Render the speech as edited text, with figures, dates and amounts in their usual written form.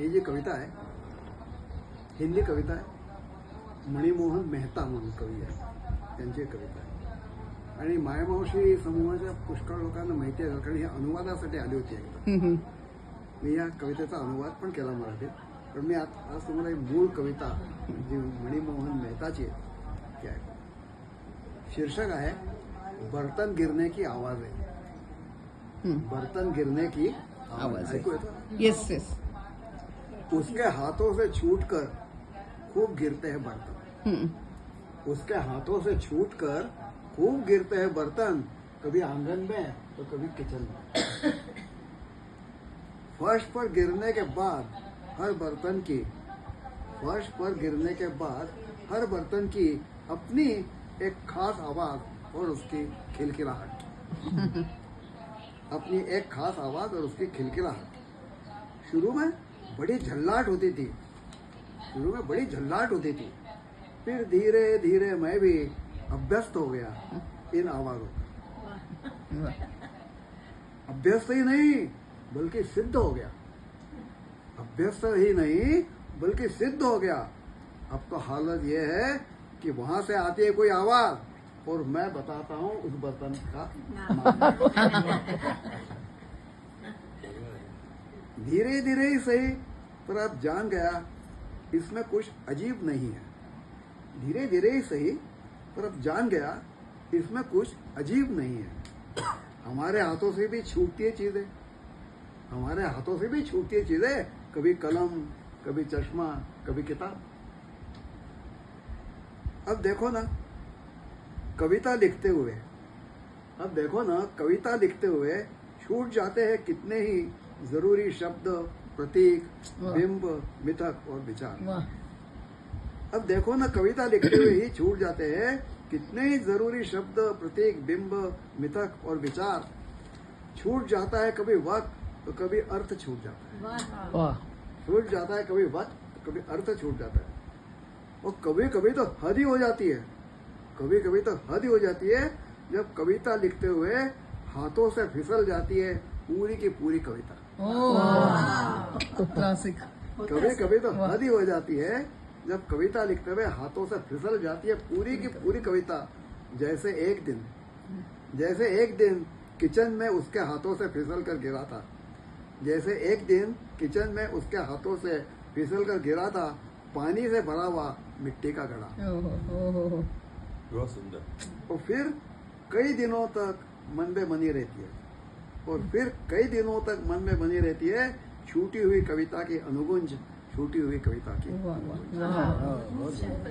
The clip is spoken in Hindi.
ही जी कविता आहे हिंदी कविता आहे. मणिमोहन मेहता म्हणून कवी आहे, त्यांची कविता आहे. आणि मायमावशी समूहाच्या पुष्कळ लोकांना माहिती आहे, कारण ही अनुवादासाठी आली होती एकदा. मी या कवितेचा अनुवाद पण केला मराठीत. पण मी आज तुम्हाला एक मूळ कविता जी मणिमोहन मेहताची आहे ती आहे. शीर्षक आहे बर्तन गिरने की आवाज है. बर्तन गिरने की आवाज है. Yes yes. उसके हाथों से छूटकर खूब गिरते हैं बर्तन. उसके हाथों से छूटकर खूब गिरते हैं बर्तन, कभी आंगन में तो कभी किचन में. फर्श पर गिरने के बाद हर बर्तन की फर्श पर गिरने के बाद हर बर्तन की अपनी एक खास आवाज और उसकी खिलखिलाहट. अपनी एक खास आवाज और उसकी खिलखिलाहट. शुरू में बड़ी झल्लाहट होती थी. शुरू में बड़ी झल्लाहट होती थी. फिर धीरे धीरे मैं भी अभ्यस्त हो गया इन आवाजों का. अभ्यस्त ही नहीं बल्कि सिद्ध हो गया. अभ्यस्त ही नहीं बल्कि सिद्ध हो गया. अब तो हालत यह है कि वहां से आती है कोई आवाज और मैं बताता हूं उस बर्तन का नाम. धीरे धीरे ही सही, पर अब जान गया इसमें कुछ अजीब नहीं है. धीरे धीरे ही सही, पर अब जान गया इसमें कुछ अजीब नहीं है. हमारे हाथों से भी छूटती है चीजें. हमारे हाथों से भी छूटती है चीजें. कभी कलम, कभी चश्मा, कभी किताब. अब देखो ना कविता लिखते हुए अब देखो ना कविता लिखते हुए छूट जाते हैं कितने ही जरूरी शब्द, प्रतीक, बिंब, मिथक और विचार. अब देखो ना कविता लिखते हुए ही छूट जाते हैं कितने ही जरूरी शब्द, प्रतीक, बिंब, मिथक और विचार. छूट जाता है कभी वक्त तो कभी अर्थ छूट जाता है. छूट जाता है कभी वक्त तो कभी अर्थ छूट जाता है. और कभी कभी तो हद ही हो जाती है. कभी कभी तो हद ही हो जाती है जब कविता लिखते हुए हाथों से फिसल जाती है पूरी की पूरी कविता. क्लासिक. कभी कभी तो हद ही हो जाती है जब कविता लिखते हुए हाथों से फिसल जाती है पूरी की पूरी कविता. जैसे एक दिन किचन में उसके हाथों से फिसल कर गिरा था. जैसे एक दिन किचन में उसके हाथों से फिसल कर गिरा था पानी से भरा हुआ मिट्टी का घड़ा. बहुत सुंदर. और फिर कई दिनों तक मन में बनी रहती है. और फिर कई दिनों तक मन में बनी रहती है छूटी हुई कविता की अनुगुंज. छूटी हुई कविता की.